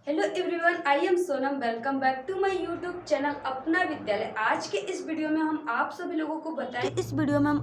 Hello everyone, I am Sonam. Welcome back to my YouTube channel Apna Vidyalaya. आज के इस video में हम आप सभी लोगों को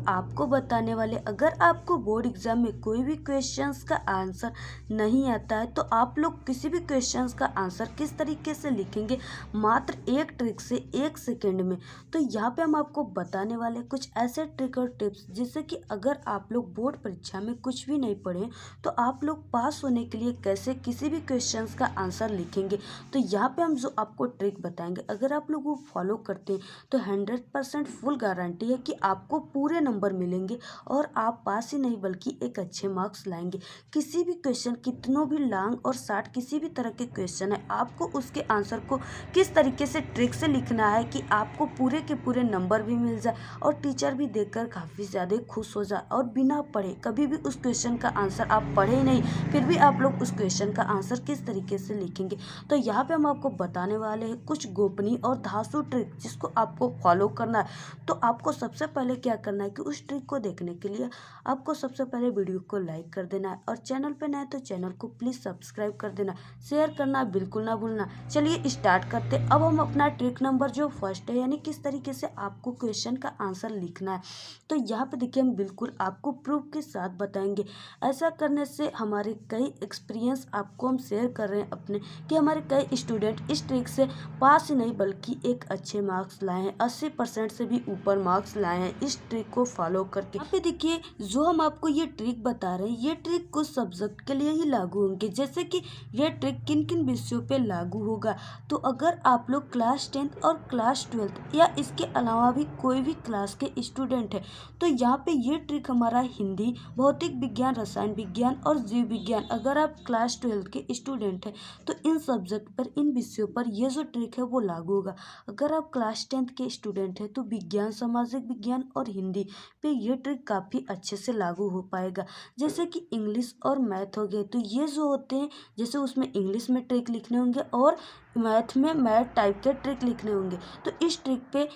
आपको बताने वाले, अगर आपको बोर्ड एग्जाम में कोई भी क्वेश्चंस का आंसर नहीं आता है तो आप लोग किसी भी क्वेश्चंस का आंसर किस तरीके से लिखेंगे मात्र एक ट्रिक से 1 सेकेंड में। तो यहाँ पे हम आपको बताने वाले कुछ ऐसे ट्रिक और टिप्स जिससे कि अगर आप लोग बोर्ड परीक्षा में कुछ भी नहीं पढ़े तो आप लोग पास होने के लिए कैसे किसी भी क्वेश्चंस का आंसर लिखेंगे। तो यहाँ पे हम जो आपको ट्रिक बताएंगे, अगर आप लोग वो फॉलो करते हैं तो 100% फुल गारंटी है कि आपको पूरे नंबर मिलेंगे और आप पास ही नहीं बल्कि एक अच्छे मार्क्स लाएंगे। किसी भी क्वेश्चन, कितनों भी लॉन्ग और शॉर्ट किसी भी तरह के क्वेश्चन है, आपको उसके आंसर को किस तरीके से ट्रिक से लिखना है कि आपको पूरे के पूरे नंबर भी मिल जाए और टीचर भी देखकर काफ़ी ज़्यादा खुश हो जाए। और बिना पढ़े, कभी भी उस क्वेश्चन का आंसर आप पढ़े नहीं फिर भी आप लोग उस क्वेश्चन का आंसर किस तरीके से लिखेंगे। तो यहाँ पे हम आपको बताने वाले हैं कुछ गोपनीय और धांसू ट्रिक जिसको आपको फॉलो करना है। तो आपको सबसे पहले क्या करना है कि उस ट्रिक को देखने के लिए आपको सबसे पहले वीडियो को लाइक कर देना है और चैनल पे नए तो चैनल को प्लीज़ सब्सक्राइब कर देना, शेयर करना बिल्कुल ना भूलना। चलिए स्टार्ट करते। अब हम अपना ट्रिक नंबर जो फर्स्ट है, यानी किस तरीके से आपको क्वेश्चन का आंसर लिखना है, तो यहाँ पे देखिए हम बिल्कुल आपको प्रूफ के साथ बताएंगे। ऐसा करने से हमारे कई एक्सपीरियंस आपको हम शेयर कर रहे हैं अपने, कि हमारे कई स्टूडेंट इस ट्रिक से पास ही नहीं बल्कि एक अच्छे मार्क्स लाए हैं, 80% से भी ऊपर मार्क्स लाए हैं इस ट्रिक को फॉलो करके। यहाँ पे देखिए जो हम आपको ये ट्रिक बता रहे हैं, ये ट्रिक कुछ सब्जेक्ट के लिए ही लागू होंगे। जैसे कि ये ट्रिक किन किन विषयों पे लागू होगा, तो अगर आप लोग क्लास 10th और क्लास 12th या इसके अलावा भी कोई भी क्लास के स्टूडेंट है तो यहाँ पे ये ट्रिक हमारा हिंदी, भौतिक विज्ञान, रसायन विज्ञान और जीव विज्ञान, अगर आप क्लास 12th के स्टूडेंट हैं तो इन सब्जेक्ट पर, इन विषयों पर ये जो ट्रिक है वो लागू होगा। अगर आप क्लास 10th के स्टूडेंट हैं तो विज्ञान, सामाजिक विज्ञान और हिंदी पे ये ट्रिक काफ़ी अच्छे से लागू हो पाएगा। जैसे कि इंग्लिश और मैथ हो गए तो ये जो होते हैं, जैसे उसमें इंग्लिश में ट्रिक लिखने होंगे और मैथ में मैथ टाइप के ट्रिक लिखने होंगे। तो इस ट्रिक पे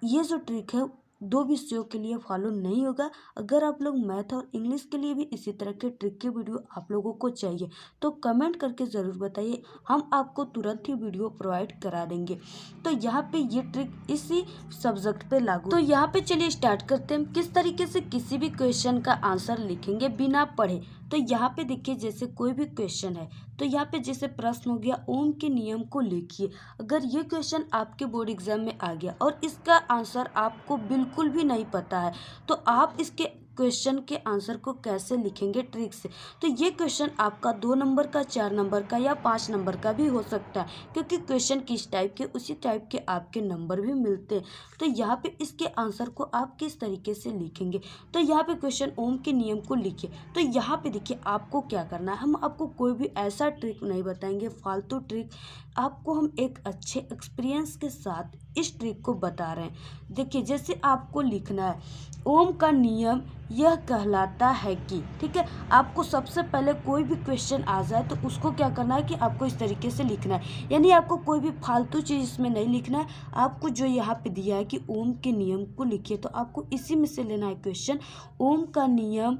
ये जो ट्रिक है दो विषयों के लिए फॉलो नहीं होगा। अगर आप लोग मैथ और इंग्लिश के लिए भी इसी तरह के ट्रिक के वीडियो आप लोगों को चाहिए तो कमेंट करके ज़रूर बताइए, हम आपको तुरंत ही वीडियो प्रोवाइड करा देंगे। तो यहाँ पे ये ट्रिक इसी सब्जेक्ट पे लागू। तो यहाँ पे चलिए स्टार्ट करते हैं किस तरीके से किसी भी क्वेश्चन का आंसर लिखेंगे बिना पढ़े। तो यहाँ पे देखिए जैसे कोई भी क्वेश्चन है तो यहाँ पे जैसे प्रश्न हो गया, ओम के नियम को लिखिए। अगर ये क्वेश्चन आपके बोर्ड एग्जाम में आ गया और इसका आंसर आपको बिल्कुल भी नहीं पता है तो आप इसके क्वेश्चन के आंसर को कैसे लिखेंगे ट्रिक से। तो ये क्वेश्चन आपका 2 नंबर का, 4 नंबर का या 5 नंबर का भी हो सकता है, क्योंकि क्वेश्चन किस टाइप के उसी टाइप के आपके नंबर भी मिलते हैं। तो यहाँ पे इसके आंसर को आप किस तरीके से लिखेंगे, तो यहाँ पे क्वेश्चन ओम के नियम को लिखिए। तो यहाँ पे देखिए आपको क्या करना है, हम आपको कोई भी ऐसा ट्रिक नहीं बताएंगे फालतू ट्रिक, आपको हम एक अच्छे एक्सपीरियंस के साथ इस ट्रिक को बता रहे हैं। देखिए जैसे आपको लिखना है, ओम का नियम यह कहलाता है कि, ठीक है, आपको सबसे पहले कोई भी क्वेश्चन आ जाए तो उसको क्या करना है कि आपको इस तरीके से लिखना है, यानी आपको कोई भी फालतू चीज़ इसमें नहीं लिखना है। आपको जो यहाँ पे दिया है कि ओम के नियम को लिखिए, तो आपको इसी में से लेना है क्वेश्चन, ओम का नियम,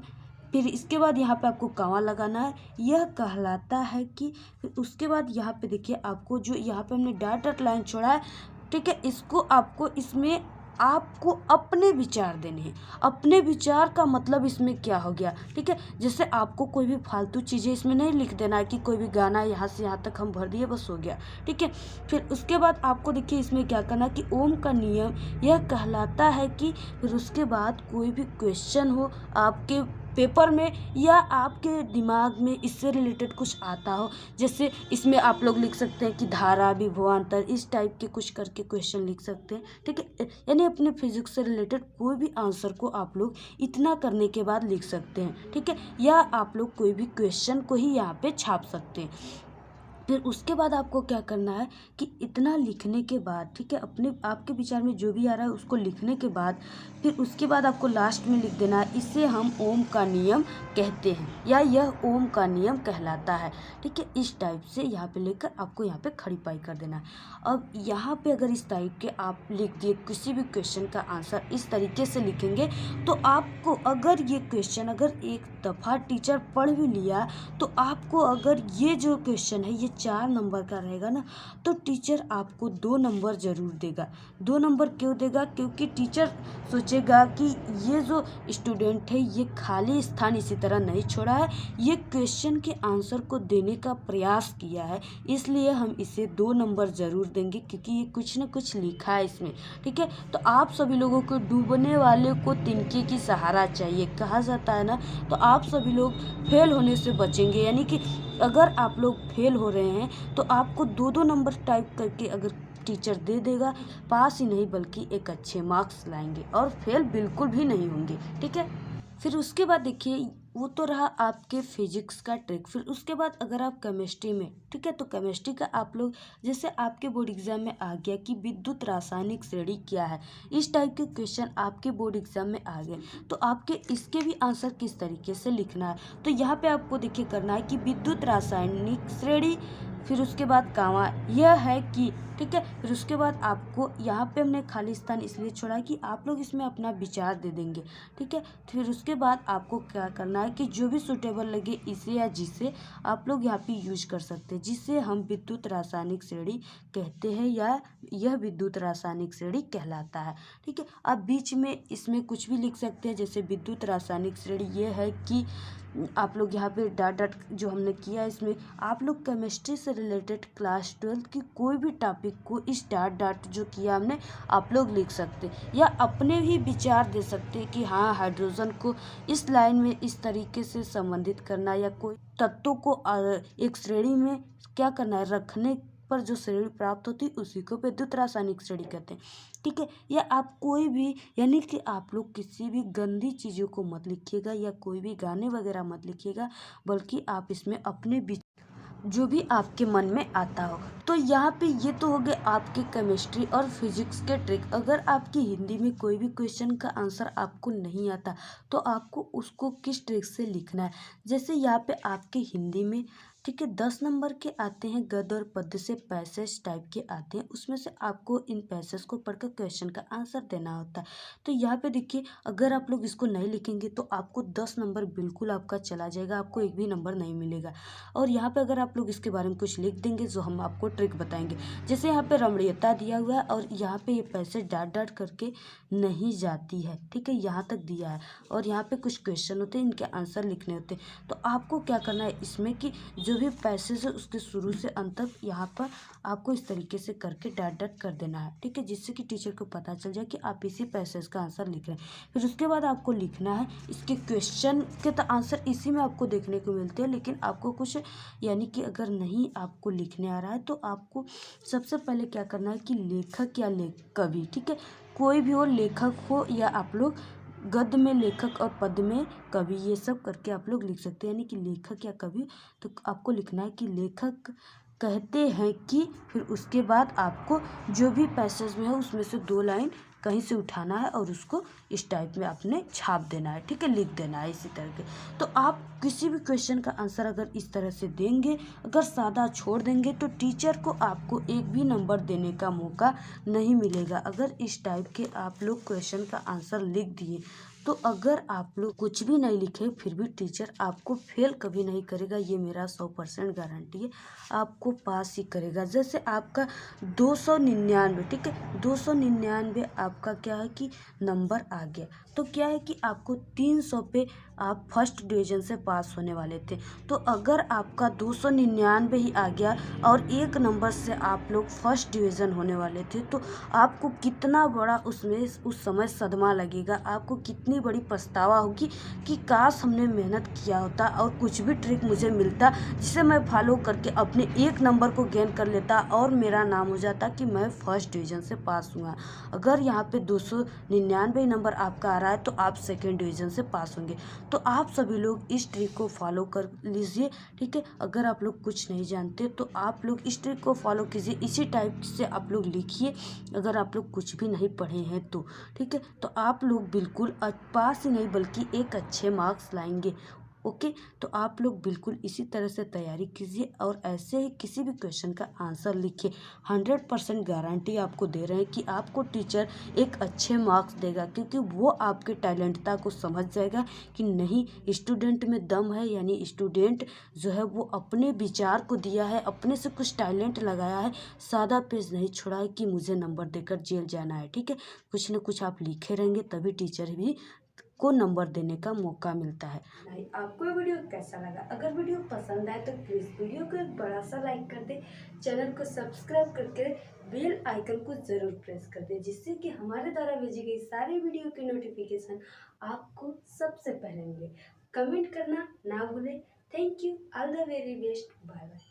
फिर इसके बाद यहाँ पे आपको कॉमा लगाना है, यह कहलाता है कि, फिर उसके बाद यहाँ पे देखिए आपको जो यहाँ पे हमने डॉट लाइन छोड़ा है, ठीक है, इसको आपको इसमें आपको अपने विचार देने हैं। अपने विचार का मतलब इसमें क्या हो गया, ठीक है, जैसे आपको कोई भी फालतू चीज़ें इसमें नहीं लिख देना है कि कोई भी गाना यहाँ से यहाँ तक हम भर दिए बस हो गया, ठीक है। फिर उसके बाद आपको देखिए इसमें क्या करना है कि ओम का नियम यह कहलाता है कि, फिर उसके बाद कोई भी क्वेश्चन हो आपके पेपर में या आपके दिमाग में इससे रिलेटेड कुछ आता हो, जैसे इसमें आप लोग लिख सकते हैं कि धारा, विभवांतर, इस टाइप के कुछ करके क्वेश्चन लिख सकते हैं, ठीक है। यानी अपने फिजिक्स से रिलेटेड कोई भी आंसर को आप लोग इतना करने के बाद लिख सकते हैं, ठीक है, या आप लोग कोई भी क्वेश्चन को ही यहाँ पे छाप सकते हैं। फिर उसके बाद आपको क्या करना है कि इतना लिखने के बाद, ठीक है, अपने आपके विचार में जो भी आ रहा है उसको लिखने के बाद फिर उसके बाद आपको लास्ट में लिख देना है, इसे हम ओम का नियम कहते हैं या यह ओम का नियम कहलाता है, ठीक है। इस टाइप से यहाँ पे लेकर आपको यहाँ पे खड़ी पाई कर देना है। अब यहाँ पे अगर इस टाइप के आप लिख दिए, किसी भी क्वेश्चन का आंसर इस तरीके से लिखेंगे तो आपको, अगर ये क्वेश्चन अगर एक दफ़ा टीचर पढ़ भी लिया तो आपको अगर ये जो क्वेश्चन है ये 4 नंबर का रहेगा ना, तो टीचर आपको 2 नंबर ज़रूर देगा। 2 नंबर क्यों देगा? क्योंकि टीचर सोचेगा कि ये जो स्टूडेंट है ये खाली स्थान इसी तरह नहीं छोड़ा है, ये क्वेश्चन के आंसर को देने का प्रयास किया है, इसलिए हम इसे 2 नंबर ज़रूर देंगे, क्योंकि ये कुछ न कुछ लिखा है इसमें। ठीक है, तो आप सभी लोगों को डूबने वाले को तिनके की सहारा चाहिए कहा जाता है ना, तो आप सभी लोग फेल होने से बचेंगे। यानी कि अगर आप लोग फेल हो रहे हैं तो आपको 2-2 नंबर टाइप करके अगर टीचर दे देगा, पास ही नहीं बल्कि एक अच्छे मार्क्स लाएंगे और फेल बिल्कुल भी नहीं होंगे। ठीक है, फिर उसके बाद देखिए, वो तो रहा आपके फिजिक्स का ट्रिक। फिर उसके बाद अगर आप केमिस्ट्री में, ठीक है, तो केमिस्ट्री का आप लोग, जैसे आपके बोर्ड एग्जाम में आ गया कि विद्युत रासायनिक श्रेणी क्या है, इस टाइप के क्वेश्चन आपके बोर्ड एग्जाम में आ गए, तो आपके इसके भी आंसर किस तरीके से लिखना है। तो यहाँ पे आपको देखिए करना है कि विद्युत रासायनिक श्रेणी, फिर उसके बाद कामा यह है कि, ठीक है, फिर उसके बाद आपको यहाँ पे हमने खाली स्थान इसलिए छोड़ा है कि आप लोग इसमें अपना विचार दे देंगे। ठीक है, फिर उसके बाद आपको क्या करना है कि जो भी सूटेबल लगे इसे या जिसे आप लोग यहाँ पे यूज कर सकते हैं, जिसे हम विद्युत रासायनिक श्रेणी कहते हैं या यह विद्युत रासायनिक श्रेणी कहलाता है। ठीक है, आप बीच में इसमें कुछ भी लिख सकते हैं, जैसे विद्युत रासायनिक श्रेणी ये है कि आप लोग यहाँ पे डॉट जो हमने किया है, इसमें आप लोग केमिस्ट्री से रिलेटेड क्लास 12 की कोई भी टॉपिक को इस डॉट जो किया हमने आप लोग लिख सकते, या अपने भी विचार दे सकते कि हाँ हाइड्रोजन को इस लाइन में इस तरीके से संबंधित करना, या कोई तत्वों को एक श्रेणी में क्या करना है रखने पर जो श्रेणी प्राप्त होती है उसी को विद्युत रासायनिक श्रेणी कहते हैं। ठीक है, या आप कोई भी, यानी कि आप लोग किसी भी गंदी चीज़ों को मत लिखिएगा या कोई भी गाने वगैरह मत लिखिएगा, बल्कि आप इसमें अपने जो भी आपके मन में आता हो। तो यहाँ पे ये तो हो गए आपके केमिस्ट्री और फिजिक्स के ट्रिक। अगर आपकी हिंदी में कोई भी क्वेश्चन का आंसर आपको नहीं आता तो आपको उसको किस ट्रिक से लिखना है, जैसे यहाँ पे आपके हिंदी में, ठीक है, 10 नंबर के आते हैं, गद्य और पद्य से पैसेज टाइप के आते हैं, उसमें से आपको इन पैसेज को पढ़कर क्वेश्चन का आंसर देना होता है। तो यहाँ पे देखिए, अगर आप लोग इसको नहीं लिखेंगे तो आपको 10 नंबर बिल्कुल आपका चला जाएगा, आपको एक भी नंबर नहीं मिलेगा। और यहाँ पे अगर आप लोग इसके बारे में कुछ लिख देंगे जो हम आपको ट्रिक बताएंगे, जैसे यहाँ पे रमणीयता दिया हुआ है और यहाँ पे ये पैसेज डॉट करके नहीं जाती है, ठीक है, यहाँ तक दिया है, और यहाँ पे कुछ क्वेश्चन होते हैं, इनके आंसर लिखने होते हैं। तो आपको क्या करना है इसमें कि जो भी पैसेज है उसके शुरू से अंत तक यहाँ पर आपको इस तरीके से करके डॉट कर देना है, ठीक है, जिससे कि टीचर को पता चल जाए कि आप इसी पैसेज का आंसर लिख रहे हैं। फिर उसके बाद आपको लिखना है इसके क्वेश्चन के, तो आंसर इसी में आपको देखने को मिलते हैं, लेकिन आपको कुछ, यानी कि अगर नहीं आपको लिखने आ रहा है तो आपको सबसे पहले क्या करना है कि लेखक या कवि, ठीक है, कोई भी हो, लेखक हो या आप लोग गद्य में लेखक और पद्य में कवि, ये सब करके आप लोग लिख सकते हैं, यानी कि लेखक या कवि। तो आपको लिखना है कि लेखक कहते हैं कि, फिर उसके बाद आपको जो भी पैसेज में है उसमें से 2 लाइन कहीं से उठाना है और उसको इस टाइप में आपने छाप देना है, ठीक है, लिख देना है इसी तरह के। तो आप किसी भी क्वेश्चन का आंसर अगर इस तरह से देंगे, अगर सादा छोड़ देंगे तो टीचर को आपको एक भी नंबर देने का मौका नहीं मिलेगा। अगर इस टाइप के आप लोग क्वेश्चन का आंसर लिख दिए तो अगर आप लोग कुछ भी नहीं लिखे फिर भी टीचर आपको फेल कभी नहीं करेगा, ये मेरा 100% गारंटी है, आपको पास ही करेगा। जैसे आपका 299, ठीक है, 299 आपका क्या है कि नंबर आ गया, तो क्या है कि आपको 300 पे आप फर्स्ट डिवीज़न से पास होने वाले थे। तो अगर आपका 299 ही आ गया और 1 नंबर से आप लोग फर्स्ट डिवीज़न होने वाले थे, तो आपको कितना बड़ा उसमें उस समय सदमा लगेगा, आपको कितनी बड़ी पछतावा होगी कि काश हमने मेहनत किया होता और कुछ भी ट्रिक मुझे मिलता जिसे मैं फॉलो करके अपने 1 नंबर को गेन कर लेता और मेरा नाम हो जाता कि मैं फर्स्ट डिवीज़न से पास हुआ। अगर यहाँ पे 299 नंबर आपका आ रहा है तो आप सेकेंड डिवीज़न से पास होंगे। तो आप सभी लोग इस ट्रिक को फॉलो कर लीजिए, ठीक है। अगर आप लोग कुछ नहीं जानते तो आप लोग इस ट्रिक को फॉलो कीजिए, इसी टाइप से आप लोग लिखिए। अगर आप लोग कुछ भी नहीं पढ़े हैं तो ठीक है, तो आप लोग बिल्कुल पास ही नहीं बल्कि एक अच्छे मार्क्स लाएंगे। ओके, तो आप लोग बिल्कुल इसी तरह से तैयारी कीजिए और ऐसे ही किसी भी क्वेश्चन का आंसर लिखिए। 100% गारंटी आपको दे रहे हैं कि आपको टीचर एक अच्छे मार्क्स देगा, क्योंकि वो आपके टैलेंटता को समझ जाएगा कि नहीं, स्टूडेंट में दम है, यानी स्टूडेंट जो है वो अपने विचार को दिया है, अपने से कुछ टैलेंट लगाया है, सादा पेज नहीं छोड़ा है कि मुझे नंबर देकर जेल जाना है। ठीक है, कुछ ना कुछ आप लिखे रहेंगे तभी टीचर भी को नंबर देने का मौका मिलता है। भाई, आपको ये वीडियो कैसा लगा? अगर वीडियो पसंद आए तो प्लीज़ वीडियो को एक बड़ा सा लाइक कर दे, चैनल को सब्सक्राइब करके बेल आइकन को ज़रूर प्रेस कर दे, जिससे कि हमारे द्वारा भेजी गई सारी वीडियो की नोटिफिकेशन आपको सबसे पहले मिले। कमेंट करना ना भूलें। Thank you, all the very best, bye bye.